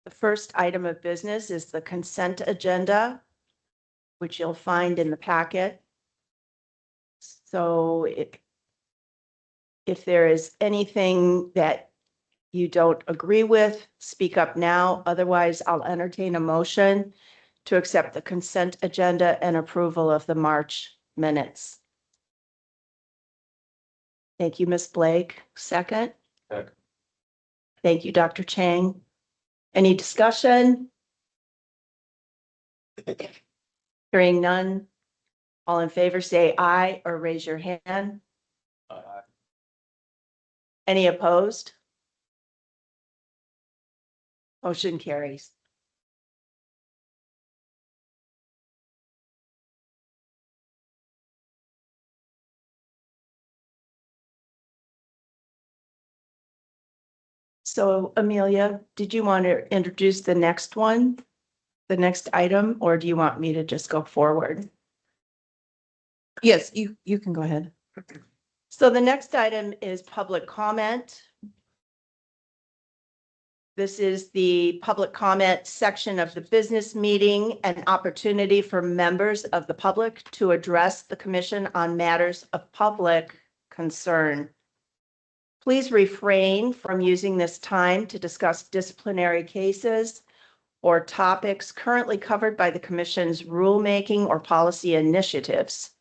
The first item of business is the consent agenda, which you'll find in the packet. So if there is anything that you don't agree with, speak up now. Otherwise, I'll entertain a motion to accept the consent agenda and approval of the March minutes. Thank you, Ms. Blake. Second. Second. Thank you, Dr. Chang. Any discussion? Hearing none. All in favor, say aye or raise your hand. Aye. Any opposed? Motion carries. So Amelia, did you want to introduce the next one, the next item, or do you want me to just go forward? Yes, you can go ahead. So the next item is public comment. This is the public comment section of the business meeting, an opportunity for members of the public to address the commission on matters of public concern. Please refrain from using this time to discuss disciplinary cases or topics currently covered by the commission's rulemaking or policy initiatives.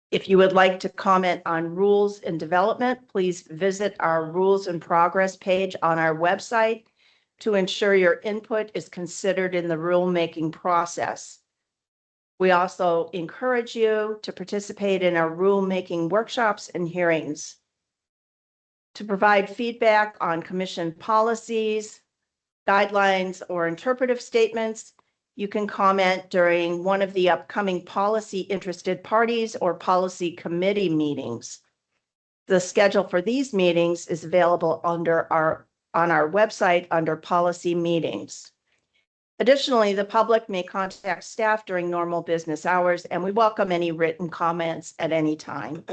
If you would like to comment on rules in development, please visit our rules in progress page on our website to ensure your input is considered in the rulemaking process. We also encourage you to participate in our rulemaking workshops and hearings. To provide feedback on commission policies, guidelines, or interpretive statements, you can comment during one of the upcoming policy interested parties or policy committee meetings. The schedule for these meetings is available on our website under policy meetings. Additionally, the public may contact staff during normal business hours, and we welcome any written comments at any time.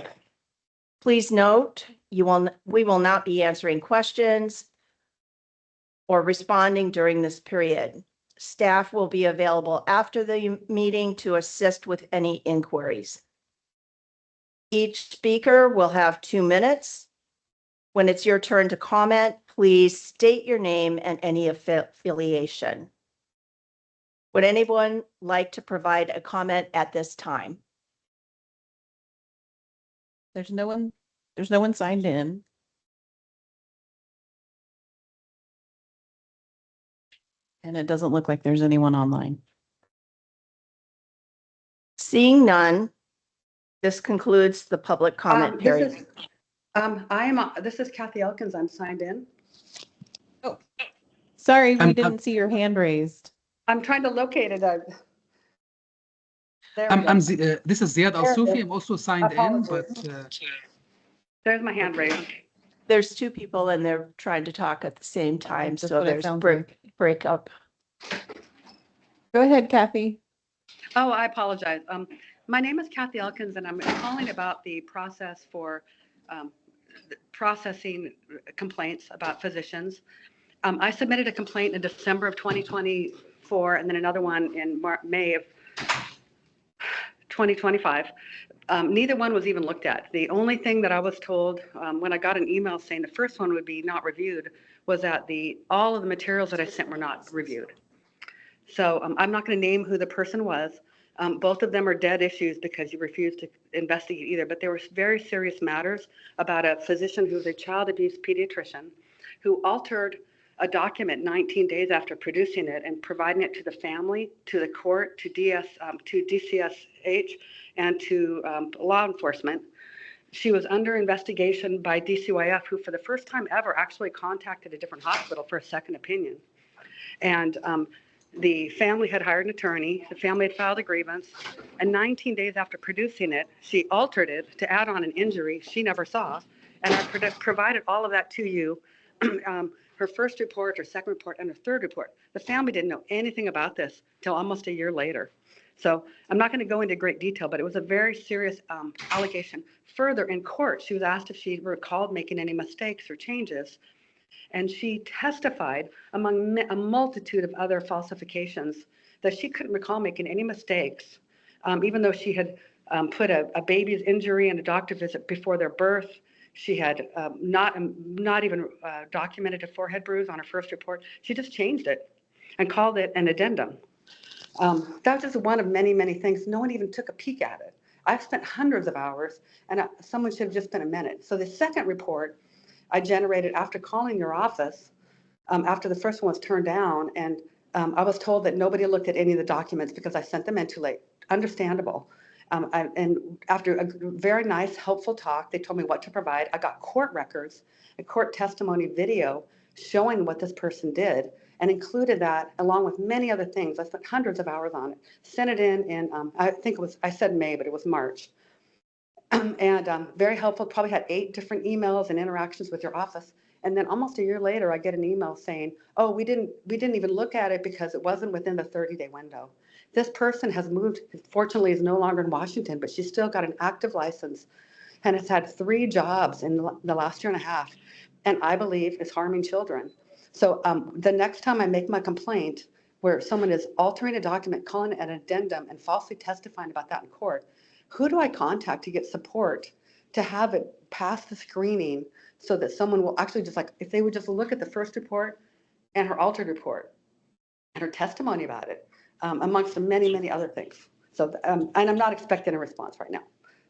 Please note, we will not be answering questions or responding during this period. Staff will be available after the meeting to assist with any inquiries. Each speaker will have 2 minutes. When it's your turn to comment, please state your name and any affiliation. Would anyone like to provide a comment at this time? There's no one signed in. And it doesn't look like there's anyone online. Seeing none, this concludes the public comment period. This is Kathy Elkins. I'm signed in. Oh, sorry, we didn't see your hand raised. I'm trying to locate it. This is Ziad Al-Soufi. I'm also signed in, but there's my hand raised. There's 2 people and they're trying to talk at the same time, That's so what it there's sounds like. breakup. Go ahead, Kathy. Oh, I apologize. My name is Kathy Elkins, and I'm calling about the process for processing complaints about physicians. I submitted a complaint in December of 2024, and then another one in May of 2025. Neither one was even looked at. The only thing that I was told when I got an email saying the first one would be not reviewed was that all of the materials that I sent were not reviewed. So I'm not going to name who the person was. Both of them are dead issues because you refused to investigate either, but there were very serious matters about a physician who's a child abuse pediatrician who altered a document 19 days after producing it and providing it to the family, to the court, to DCSH, and to law enforcement. She was under investigation by DCYF, who for the first time ever actually contacted a different hospital for a second opinion. And the family had hired an attorney, the family had filed a grievance, and 19 days after producing it, she altered it to add on an injury she never saw. And I provided all of that to you, her first report, her second report, and her third report. The family didn't know anything about this till almost a year later. So I'm not going to go into great detail, but it was a very serious allegation. Further, in court, she was asked if she recalled making any mistakes or changes. And she testified, among a multitude of other falsifications, that she couldn't recall making any mistakes, even though she had put a baby's injury and a doctor visit before their birth. She had not even documented a forehead bruise on her first report. She just changed it and called it an addendum. That's just one of many, many things. No one even took a peek at it. I've spent hundreds of hours, and someone should have just spent a minute. So the second report I generated after calling your office, after the first one was turned down, and I was told that nobody looked at any of the documents because I sent them in too late. Understandable. And after a very nice, helpful talk, they told me what to provide. I got court records, a court testimony video showing what this person did, and included that along with many other things. I spent hundreds of hours on it. Sent it in I think it was, I said May, but it was March. And very helpful, probably had 8 different emails and interactions with your office. And then almost a year later, I get an email saying, oh, we didn't even look at it because it wasn't within the 30-day window. This person has moved, fortunately is no longer in Washington, but she's still got an active license and has had 3 jobs in the last year and a half, and I believe is harming children. So the next time I make my complaint where someone is altering a document, calling it an addendum, and falsely testifying about that in court, who do I contact to get support to have it pass the screening so that someone will actually just, like, if they would just look at the first report and her altered report and her testimony about it, amongst the many, many other things. So, and I'm not expecting a response right now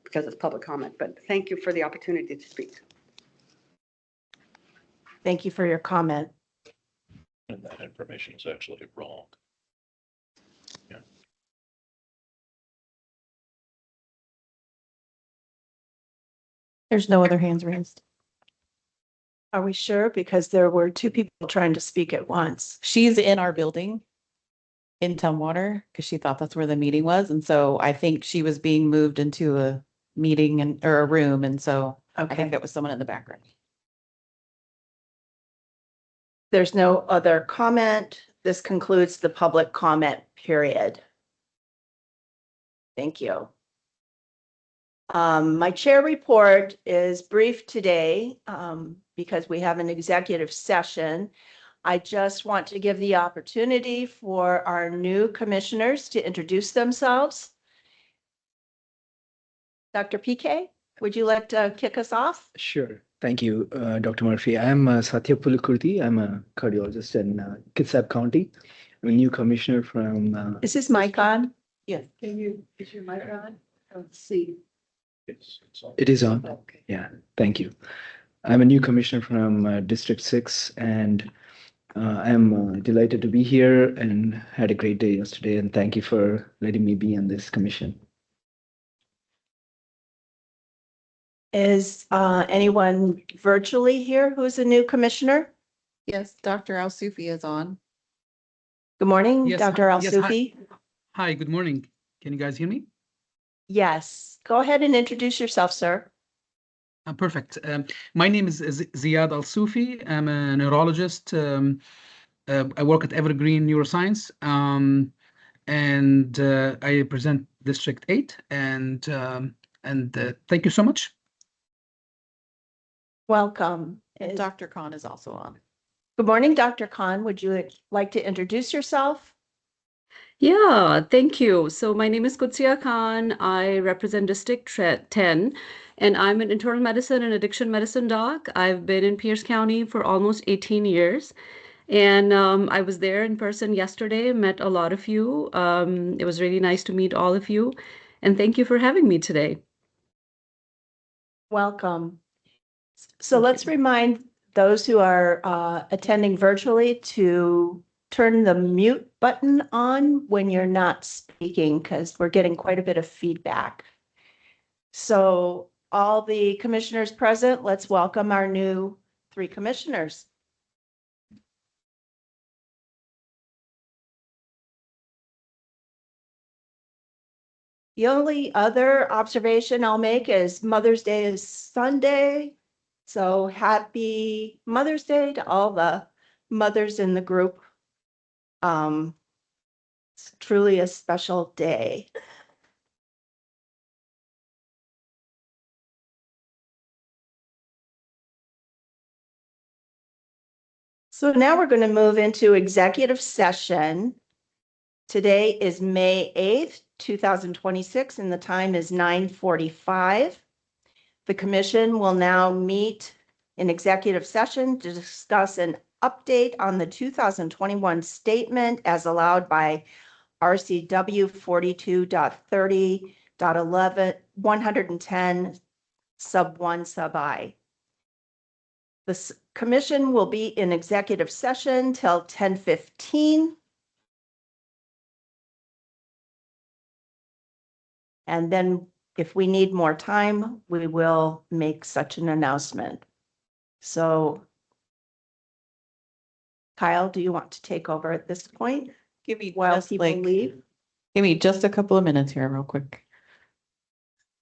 because it's public comment, but thank you for the opportunity to speak. Thank you for your comment. And that information is actually wrong. There's no other hands raised. Are we sure? Because there were 2 people trying to speak at once. She's in our building in Tumwater because she thought that's where the meeting was. And so I think she was being moved into a meeting or a room. And so I think Okay. that was someone in the background. There's no other comment. This concludes the public comment period. Thank you. My chair report is brief today because we have an executive session. I just want to give the opportunity for our new commissioners to introduce themselves. Dr. PK, would you like to kick us off? Sure. Thank you, Dr. Murphy. I'm Satya Pulukurti. I'm a cardiologist in Kitsap County. I'm a new commissioner from. Is this mic on? Yes. Is your mic on? Let's see. It is on. Okay. Yeah, thank you. I'm a new commissioner from District 6, and I'm delighted to be here and had a great day yesterday. And thank you for letting me be on this commission. Is anyone virtually here who's a new commissioner? Yes, Dr. Al-Sufi is on. Good morning, Yes, Dr. yes, hi. Al-Sufi. Hi, good morning. Can you guys hear me? Yes, go ahead and introduce yourself, sir. Perfect. My name is Ziad Al-Sufi. I'm a neurologist. I work at Evergreen Neuroscience, and I represent District 8. And thank you so much. Welcome. And Dr. Khan is also on. Good morning, Dr. Khan. Would you like to introduce yourself? Yeah, thank you. So my name is Kutsia Khan. I represent District 10, and I'm an internal medicine and addiction medicine doc. I've been in Pierce County for almost 18 years. And I was there in person yesterday, met a lot of you. It was really nice to meet all of you. And thank you for having me today. Welcome. So Thank let's you. remind those who are attending virtually to turn the mute button on when you're not speaking, because we're getting quite a bit of feedback. So all the commissioners present, let's welcome our new 3 commissioners. The only other observation I'll make is Mother's Day is Sunday. So happy Mother's Day to all the mothers in the group. It's truly a special day. So now we're going to move into executive session. Today is May 8th, 2026, and the time is 9:45. The commission will now meet in executive session to discuss an update on the 2021 statement as allowed by RCW 42.30.11, 110 sub 1 sub I. The commission will be in executive session till 10:15. And then if we need more time, we will make such an announcement. So Kyle, do you want to take over at this point Give me while just people like, leave? give me just a couple of minutes here real quick.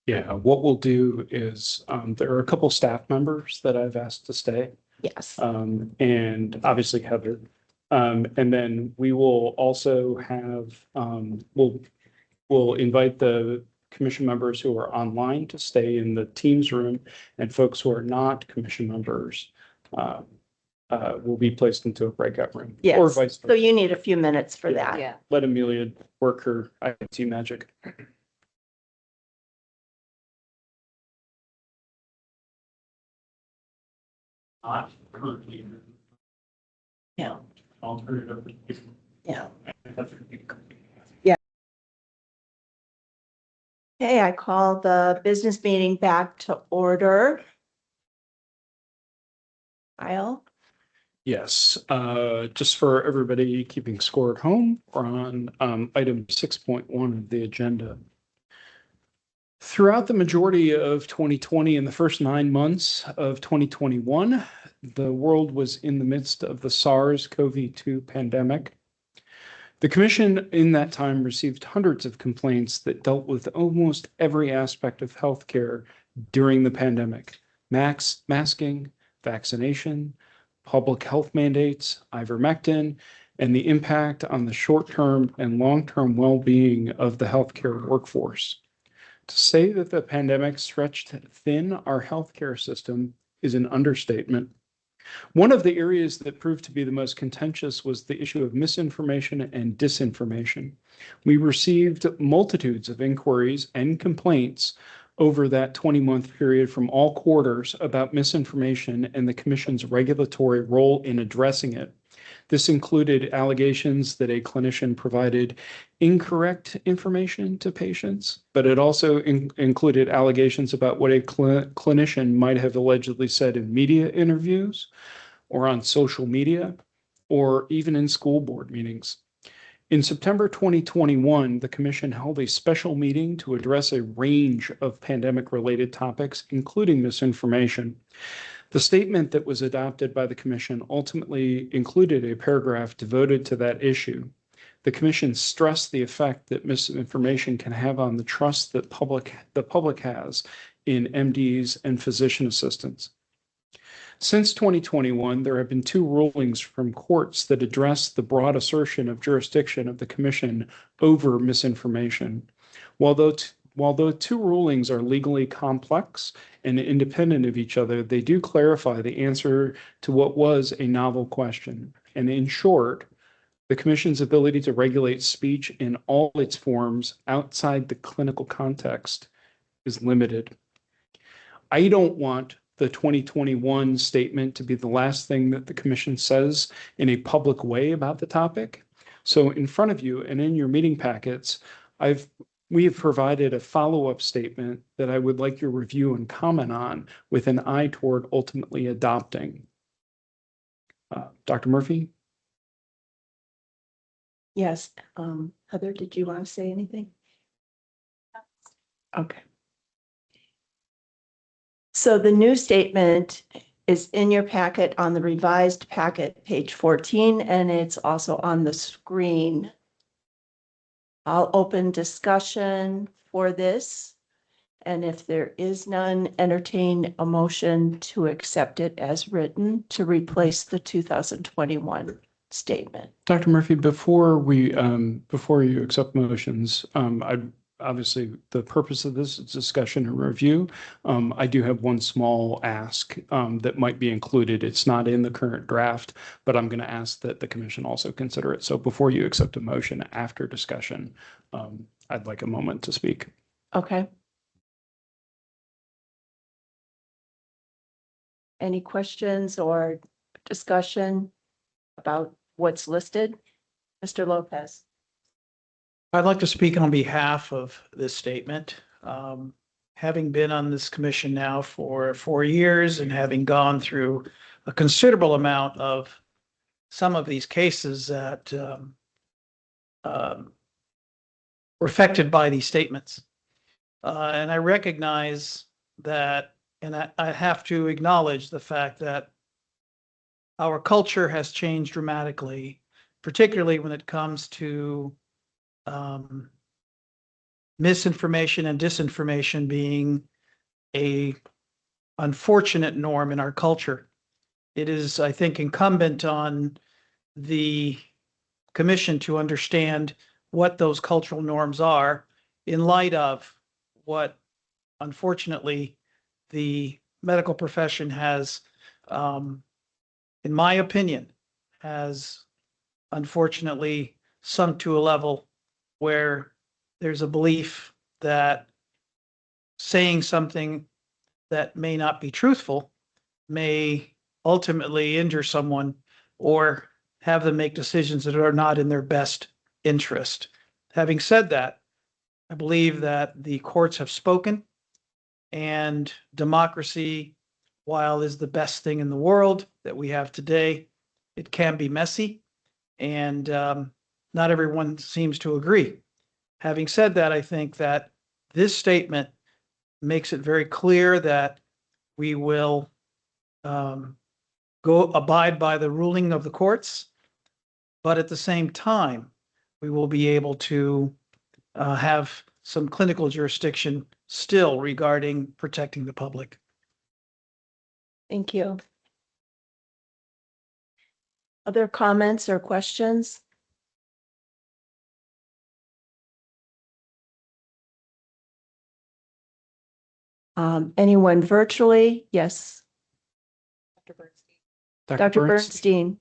Yeah, what we'll do is, there are a couple staff members that I've asked to stay, Yes. and obviously Heather. And then we will also have, we'll invite the commission members who are online to stay in the Teams room, and folks who are not commission members, will be placed into a breakout room. Or Yes. vice So versa. you need a few minutes for that. Yeah. Let Amelia work her IT magic. Not currently. Yeah. I'll turn it over. Yeah. Okay, I call the business meeting back to order. Kyle? Yes, just for everybody keeping score at home, we're on item 6.1 of the agenda. Throughout the majority of 2020 and the first 9 months of 2021, the world was in the midst of the SARS-CoV-2 pandemic. The commission in that time received hundreds of complaints that dealt with almost every aspect of healthcare during the pandemic: masking, vaccination, public health mandates, ivermectin, and the impact on the short-term and long-term well-being of the healthcare workforce. To say that the pandemic stretched thin our healthcare system is an understatement. One of the areas that proved to be the most contentious was the issue of misinformation and disinformation. We received multitudes of inquiries and complaints over that 20-month period from all quarters about misinformation and the commission's regulatory role in addressing it. This included allegations that a clinician provided incorrect information to patients, but it also included allegations about what a clinician might have allegedly said in media interviews or on social media or even in school board meetings. In September 2021, the commission held a special meeting to address a range of pandemic-related topics, including misinformation. The statement that was adopted by the commission ultimately included a paragraph devoted to that issue. The commission stressed the effect that misinformation can have on the trust that the public has in MDs and physician assistants. Since 2021, there have been 2 rulings from courts that address the broad assertion of jurisdiction of the commission over misinformation. While the 2 rulings are legally complex and independent of each other, they do clarify the answer to what was a novel question. And in short, the commission's ability to regulate speech in all its forms outside the clinical context is limited. I don't want the 2021 statement to be the last thing that the commission says in a public way about the topic. So in front of you and in your meeting packets, we have provided a follow-up statement that I would like your review and comment on with an eye toward ultimately adopting. Dr. Murphy? Yes. Heather, did you want to say anything? Okay. So the new statement is in your packet on the revised packet, page 14, and it's also on the screen. I'll open discussion for this. And if there is none, entertain a motion to accept it as written to replace the 2021 statement. Dr. Murphy, before you accept motions, obviously the purpose of this is discussion and review. I do have one small ask that might be included. It's not in the current draft, but I'm going to ask that the commission also consider it. So before you accept a motion after discussion, I'd like a moment to speak. Okay. Any questions or discussion about what's listed? Mr. Lopez. I'd like to speak on behalf of this statement. Having been on this commission now for 4 years and having gone through a considerable amount of some of these cases that were affected by these statements. And I recognize that, and I have to acknowledge the fact that our culture has changed dramatically, particularly when it comes to misinformation and disinformation being a unfortunate norm in our culture. It is, I think, incumbent on the commission to understand what those cultural norms are in light of what, unfortunately, the medical profession has, in my opinion, has unfortunately sunk to a level where there's a belief that saying something that may not be truthful may ultimately injure someone or have them make decisions that are not in their best interest. Having said that, I believe that the courts have spoken, and democracy, while is the best thing in the world that we have today, it can be messy, and not everyone seems to agree. Having said that, I think that this statement makes it very clear that we will go abide by the ruling of the courts, but at the same time, we will be able to have some clinical jurisdiction still regarding protecting the public. Thank you. Other comments or questions? Anyone virtually? Yes. Dr. Bernstein.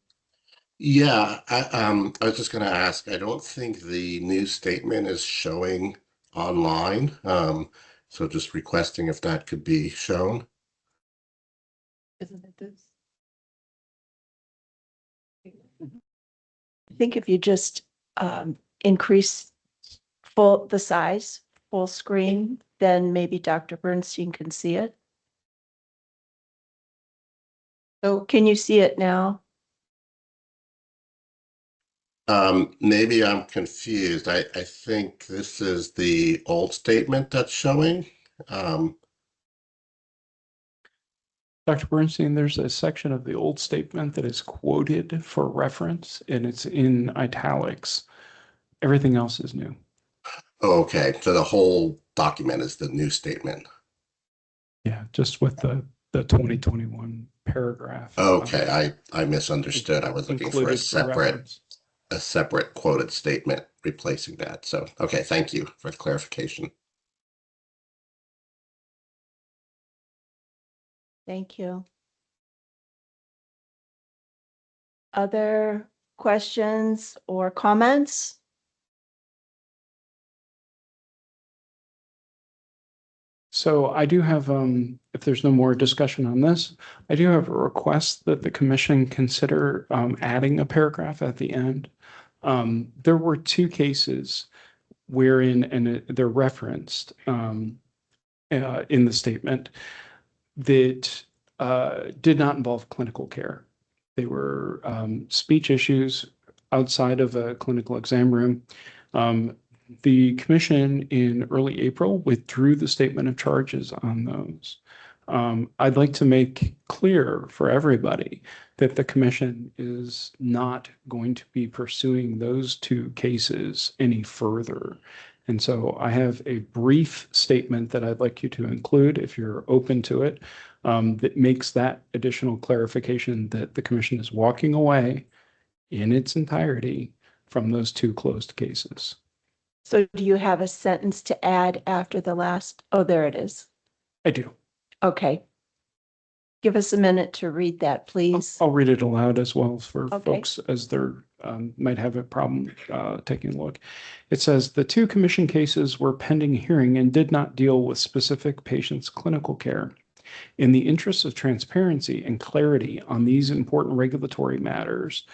Yeah, I was just going to ask, I don't think the new statement is showing online. So just requesting if that could be shown. Isn't it this? I think if you just increase the size, full screen, then maybe Dr. Bernstein can see it. So can you see it now? Maybe I'm confused. I think this is the old statement that's showing. Dr. Bernstein, there's a section of the old statement that is quoted for reference, and it's in italics. Everything else is new. Okay, so the whole document is the new statement. Yeah, just with the 2021 paragraph. Okay, I misunderstood. I was looking for a reference. separate quoted statement replacing that. So, okay, thank you for the clarification. Thank you. Other questions or comments? So I do have, if there's no more discussion on this, I do have a request that the commission consider adding a paragraph at the end. There were 2 cases wherein, and they're referenced in the statement, that did not involve clinical care. They were speech issues outside of a clinical exam room. The commission in early April withdrew the statement of charges on those. I'd like to make clear for everybody that the commission is not going to be pursuing those 2 cases any further. And so I have a brief statement that I'd like you to include, if you're open to it, that makes that additional clarification that the commission is walking away in its entirety from those 2 closed cases. So do you have a sentence to add after the last? Oh, there it is. I do. Okay. Give us a minute to read that, please. I'll read it aloud as well for Okay. folks as they're might have a problem taking a look. It says the two commission cases were pending hearing and did not deal with specific patients' clinical care. In the interest of transparency and clarity on these important regulatory matters,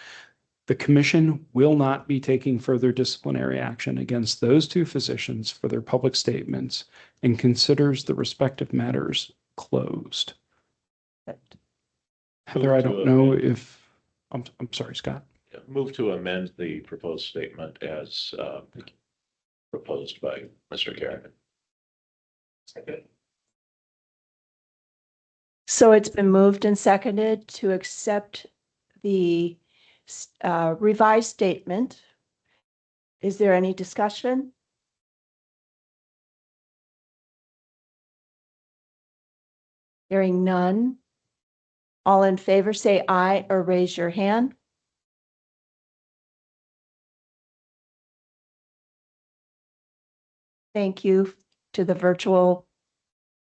the commission will not be taking further disciplinary action against those two physicians for their public statements and considers the respective matters closed. Heather, I don't know if, I'm sorry, Scott. Move to amend the proposed statement as proposed by Mr. Kerrigan. Okay. So it's been moved and seconded to accept the revised statement. Is there any discussion? Hearing none. All in favor, say aye or raise your hand. Thank you to the virtual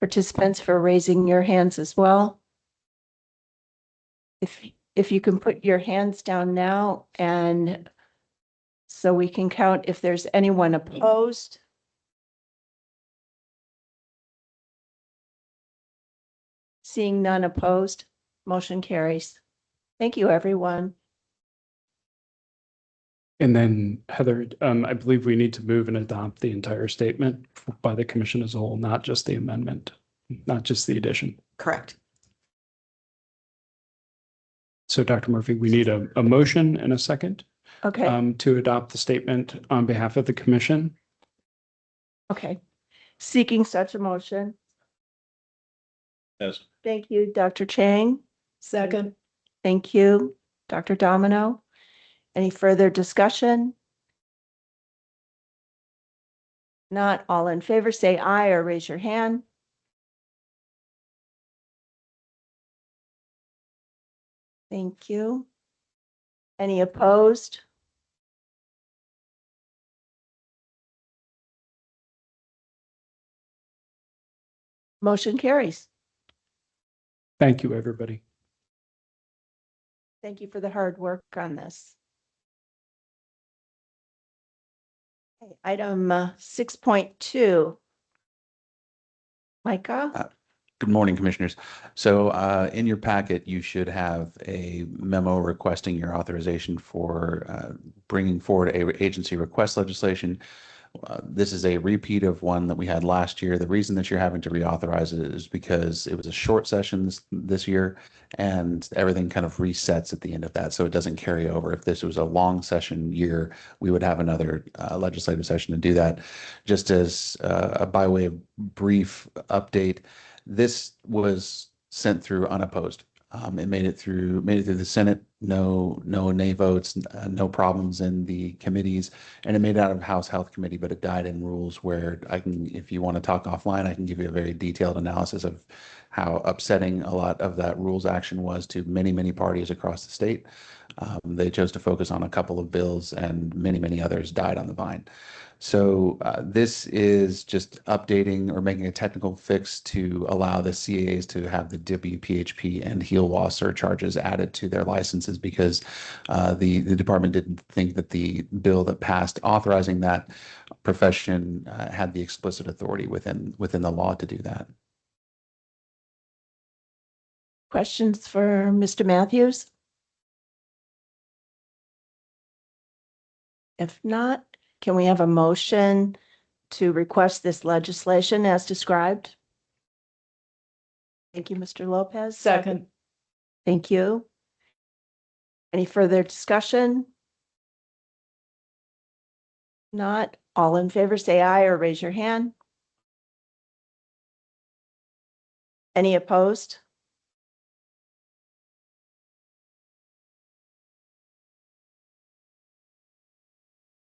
participants for raising your hands as well. If you can put your hands down now, and so we can count if there's anyone opposed. Seeing none opposed, motion carries. Thank you, everyone. And then Heather, I believe we need to move and adopt the entire statement by the commission as a whole, not just the amendment, not just the addition. Correct. So Dr. Murphy, we need a motion and a second Okay, to adopt the statement on behalf of the commission. okay. Seeking such a motion. Yes. Thank you, Dr. Chang. Second. Thank you, Dr. Domino. Any further discussion? Not all in favor, say aye or raise your hand. Thank you. Any opposed? Motion carries. Thank you, everybody. Thank you for the hard work on this. Okay, item 6.2. Micah? Good morning, Commissioners. So in your packet, you should have a memo requesting your authorization for bringing forward a agency request legislation. This is a repeat of one that we had last year. The reason that you're having to reauthorize it is because it was a short session this year and everything kind of resets at the end of that. So it doesn't carry over. If this was a long session year, we would have another legislative session to do that. Just as by way of brief update, this was sent through unopposed. It made it through the Senate, no nay votes, no problems in the committees, and it made it out of House Health Committee, but it died in rules where I can, if you want to talk offline, I can give you a very detailed analysis of how upsetting a lot of that rules action was to many parties across the state. They chose to focus on a couple of bills and many others died on the vine. So this is just updating or making a technical fix to allow the CAAs to have the WPHP and HEALWA surcharges added to their licenses because the department didn't think that the bill that passed authorizing that profession had the explicit authority within the law to do that. Questions for Mr. Matthews? If not, can we have a motion to request this legislation as described? Thank you, Mr. Lopez. Second. Thank you. Any further discussion? Not all in favor, say aye or raise your hand. Any opposed?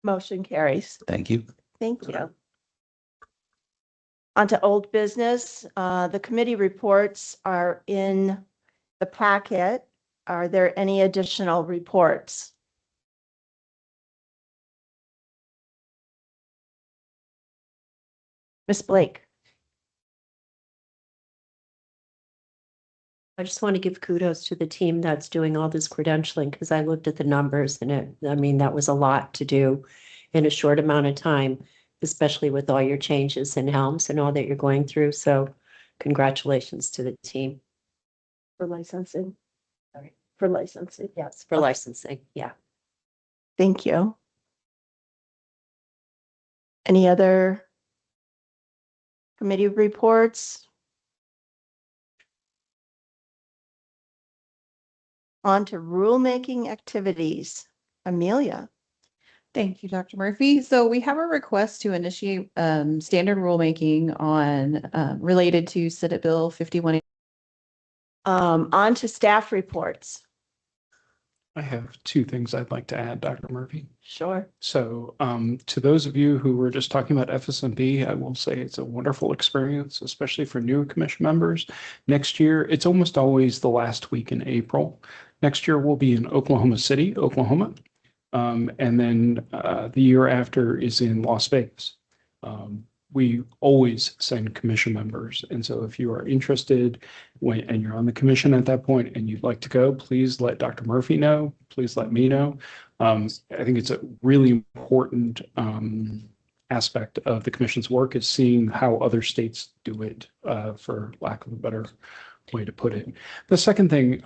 Motion carries. Thank you. Thank you. On to old business. The committee reports are in the packet. Are there any additional reports? Ms. Blake. I just want to give kudos to the team that's doing all this credentialing because I looked at the numbers and that was a lot to do in a short amount of time, especially with all your changes and helms and all that you're going through. So congratulations to the team. For licensing. Sorry. For licensing. Yes, for licensing. Yeah. Thank you. Any other committee reports? On to rulemaking activities. Amelia. Thank you, Dr. Murphy. So we have a request to initiate standard rulemaking on related to Senate Bill 51. On to staff reports. I have two things I'd like to add, Dr. Murphy. Sure. So to those of you who were just talking about FSMB, I will say it's a wonderful experience, especially for new commission members. Next year, it's almost always the last week in April. Next year, we'll be in Oklahoma City, Oklahoma. And then the year after is in Las Vegas. We always send commission members. And so if you are interested and you're on the commission at that point and you'd like to go, please let Dr. Murphy know. Please let me know. I think it's a really important aspect of the commission's work is seeing how other states do it, for lack of a better way to put it. The second thing,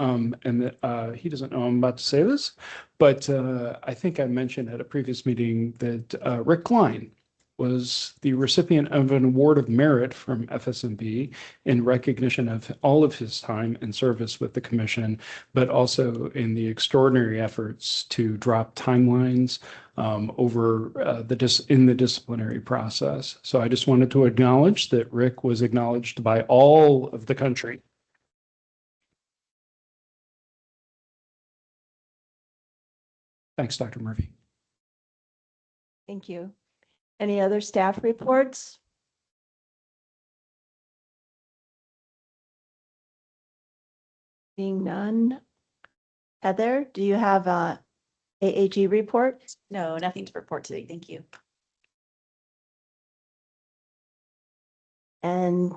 he doesn't know I'm about to say this, but I think I mentioned at a previous meeting that Rick Klein was the recipient of an award of merit from FSMB in recognition of all of his time and service with the commission, but also in the extraordinary efforts to drop timelines over in the disciplinary process. So I just wanted to acknowledge that Rick was acknowledged by all of the country. Thanks, Dr. Murphy. Thank you. Any other staff reports? Being none. Heather, do you have a AAG report? No, nothing to report today. Thank you. And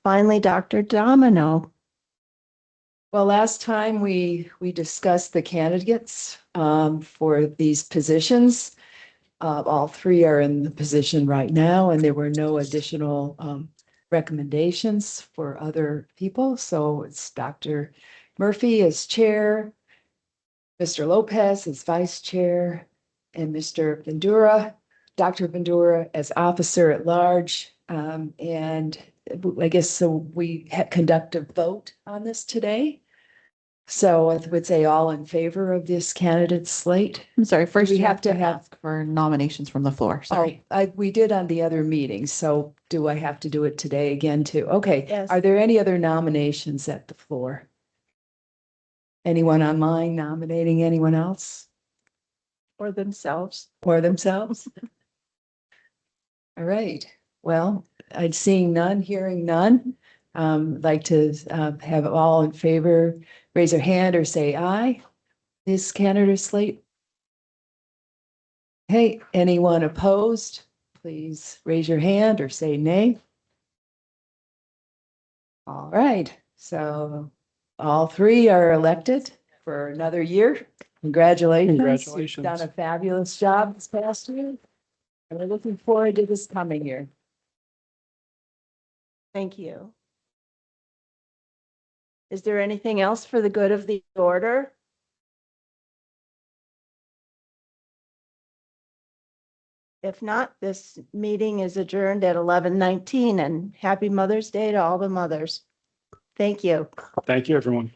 finally, Dr. Domino. Well, last time we discussed the candidates for these positions. All three are in the position right now, and there were no additional recommendations for other people. So it's Dr. Murphy as chair, Mr. Lopez as vice chair, and Mr. Vendura, Dr. Vendura as officer at large. And I guess so we conduct a vote on this today. So I would say all in favor of this candidate slate. I'm sorry, first We you have to ask for nominations from the floor. Sorry. We did on the other meeting, so do I have to do it today again too? Okay. Yes. Are there any other nominations at the floor? Anyone online nominating anyone else Or themselves. or themselves? All right. Well, I'm seeing none, hearing none. Like to have all in favor, raise your hand or say aye. This candidate slate. Hey, anyone opposed? Please raise your hand or say nay. All right, so all three are elected for another year. Congratulations. Congratulations. You've done a fabulous job this past year. And we're looking forward to this coming year. Thank you. Is there anything else for the good of the order? If not, this meeting is adjourned at 11:19, and happy Mother's Day to all the mothers. Thank you. Thank you, everyone.